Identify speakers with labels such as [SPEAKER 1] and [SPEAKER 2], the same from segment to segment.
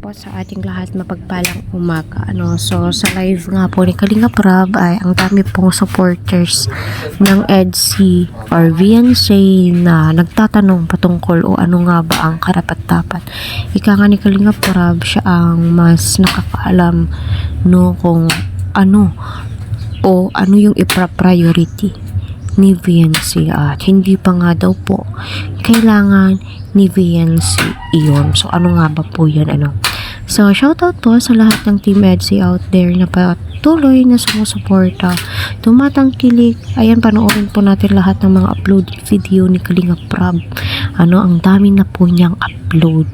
[SPEAKER 1] po sa ating lahat, mapagpalang umaga. So sa live nga po ni Kalinga Prab ay ang dami pong supporters ng EDSI or VNC na nagtatanong patungkol o ano nga ba ang karapat-dapat. Ika nga ni Kalinga Prab, siya ang mas nakakaalam kung ano o ano yung ipra-priority ni VNC at hindi pa nga daw po kailangan ni VNC iyon. So ano nga ba po yan? So shoutout po sa lahat ng Team EDSI out there na patuloy na sumusuporta, tumatangkilik. Ayan, panoorin po natin lahat ng mga upload video ni Kalinga Prab. Ang dami na po niyang upload.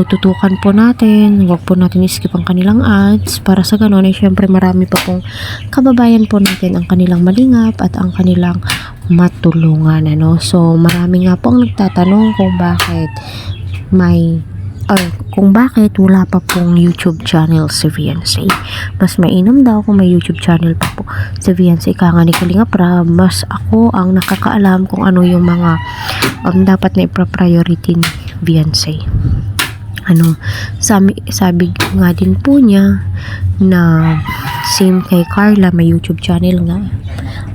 [SPEAKER 1] Tutukan po natin, huwag po natin skip ang kanilang ads para sa ganon ay syempre marami pa pong kababayan po natin ang kanilang malingap at ang kanilang matulungan. So marami nga po ang nagtatanong kung bakit wala pa pong YouTube channel si VNC. Mas mainam daw kung may YouTube channel pa po si VNC. Ika nga ni Kalinga Prab, mas ako ang nakakaalam kung ano yung mga dapat na ipra-priority ni VNC. Sabi nga din po niya na same kay Carla, may YouTube channel nga.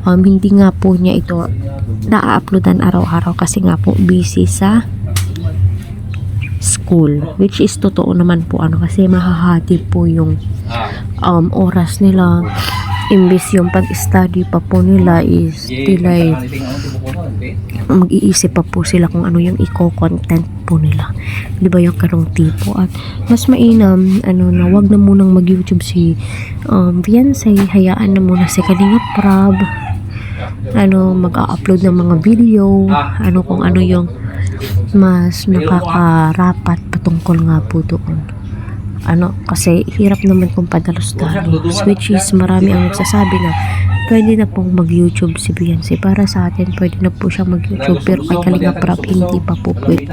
[SPEAKER 1] Hindi nga po niya ito na-uploadan araw-araw kasi nga po busy sa school, which is totoo naman po kasi mahahati po yung oras nila, imbis yung pag-study pa po nila is tilay mag-iisip pa po sila kung ano yung i-content po nila, di ba, yung karong tipo. At mas mainam na wag na munang mag-YouTube si VNC, hayaan na muna si Kalinga Prab mag-upload ng mga video kung ano yung mas nakakarapat patungkol nga po doon. Kasi hirap naman kung padalos-dalos, which is marami ang nagsasabi na pwede na pong mag-YouTube si VNC. Para sa atin, pwede na po siyang mag-YouTube, pero kay Kalinga Prab hindi pa po pwede.